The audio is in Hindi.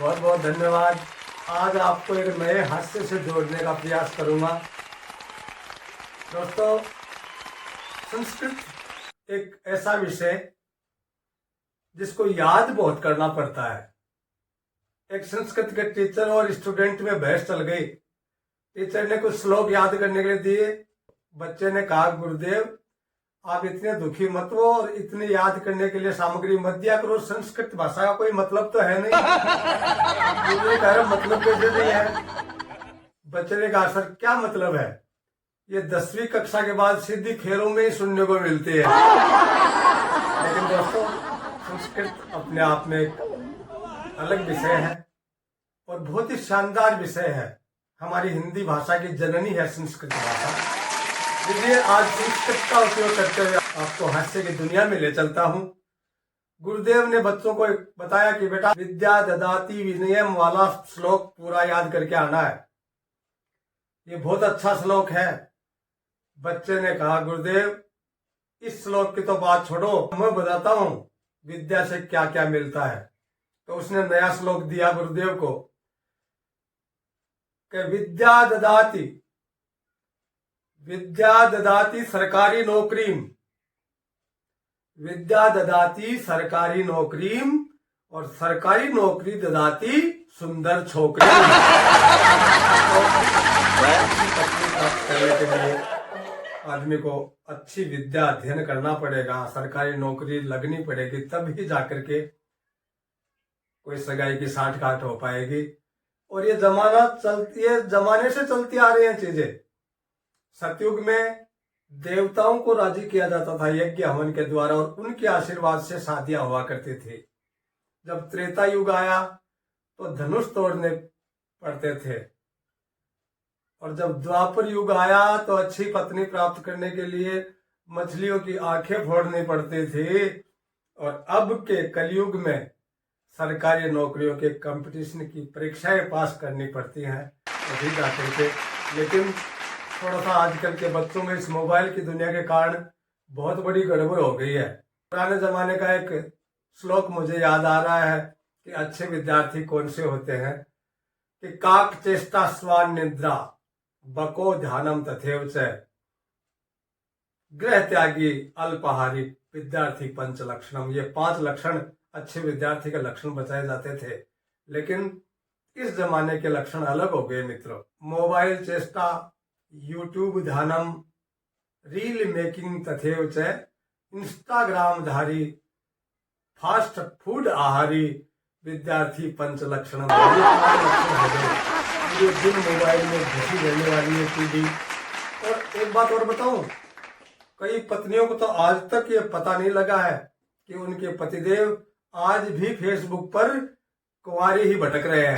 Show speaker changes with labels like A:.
A: बहुत बहुत धन्यवाद। आज आपको एक नए हास्य से जोड़ने का प्रयास करूंगा। दोस्तों, संस्कृत एक ऐसा विषय जिसको याद बहुत करना पड़ता है। एक संस्कृत के टीचर और स्टूडेंट में बहस चल गई। टीचर ने कुछ श्लोक याद करने के लिए दिए। बच्चे ने कहा, गुरुदेव आप इतने दुखी मत हो और इतने याद करने के लिए सामग्री मत दिया करो। संस्कृत भाषा का कोई मतलब तो है नहीं। कह रहे मतलब कैसे नहीं है? बच्चे ने कहा, सर क्या मतलब है? ये 10वीं कक्षा के बाद सीधी खेलों में ही सुनने को मिलती है। लेकिन दोस्तों, संस्कृत अपने आप में एक अलग विषय है और बहुत ही शानदार विषय है। हमारी हिंदी भाषा की जननी है संस्कृत भाषा। इसलिए आज संस्कृत का उपयोग करते हुए आपको हास्य की दुनिया में ले चलता हूं। गुरुदेव ने बच्चों को बताया कि बेटा, विद्या ददाति विनयम वाला श्लोक पूरा याद करके आना है। ये बहुत अच्छा श्लोक है। बच्चे ने कहा, गुरुदेव इस श्लोक की तो बात छोड़ो, मैं बताता हूं विद्या से क्या क्या मिलता है। तो उसने नया श्लोक दिया गुरुदेव को कि विद्या ददाति सरकारी नौकरीम, विद्या ददाति सरकारी नौकरीम और सरकारी नौकरी ददाति सुंदर छोकरी। प्राप्त करने के लिए आदमी को अच्छी विद्या अध्ययन करना पड़ेगा, सरकारी नौकरी लगनी पड़ेगी, तभी जाकर के कोई सगाई की साठगांठ हो पाएगी। और ये जमाने से चलती आ रही हैं चीजें। सतयुग में देवताओं को राजी किया जाता था यज्ञ हवन के द्वारा और उनके आशीर्वाद से शादियां हुआ करती थी। जब त्रेता युग आया तो धनुष तोड़ने पड़ते थे और जब द्वापर युग आया तो अच्छी पत्नी प्राप्त करने के लिए मछलियों की आंखें फोड़नी पड़ती थी। और अब के कलयुग में सरकारी नौकरियों के कंपटीशन की परीक्षाएं पास करनी पड़ती हैं तभी जाकर के। लेकिन थोड़ा सा आजकल के बच्चों में इस मोबाइल की दुनिया के कारण बहुत बड़ी गड़बड़ हो गई है। पुराने जमाने का एक श्लोक मुझे याद आ रहा है कि अच्छे विद्यार्थी कौन से होते हैं कि काक चेष्टा स्वान निद्रा बको ध्यानम तथैव च, गृह त्यागी अल्पाहारी विद्यार्थी पंच लक्षणम। ये 5 लक्षण अच्छे विद्यार्थी के लक्षण बताए जाते थे। लेकिन इस जमाने के लक्षण अलग हो गए मित्रों। मोबाइल चेष्टा, यूट्यूब ध्यानम, रील मेकिंग तथैव च, इंस्टाग्राम धारी, फास्ट फूड आहारी विद्यार्थी पंच लक्षण। ये दिन मोबाइल में घुसी रहने वाली है पीढ़ी। और एक बात और बताऊं, कई पत्नियों को तो आज तक ये पता नहीं लगा है कि उनके पतिदेव आज भी फेसबुक पर कुंवारी ही भटक रहे हैं।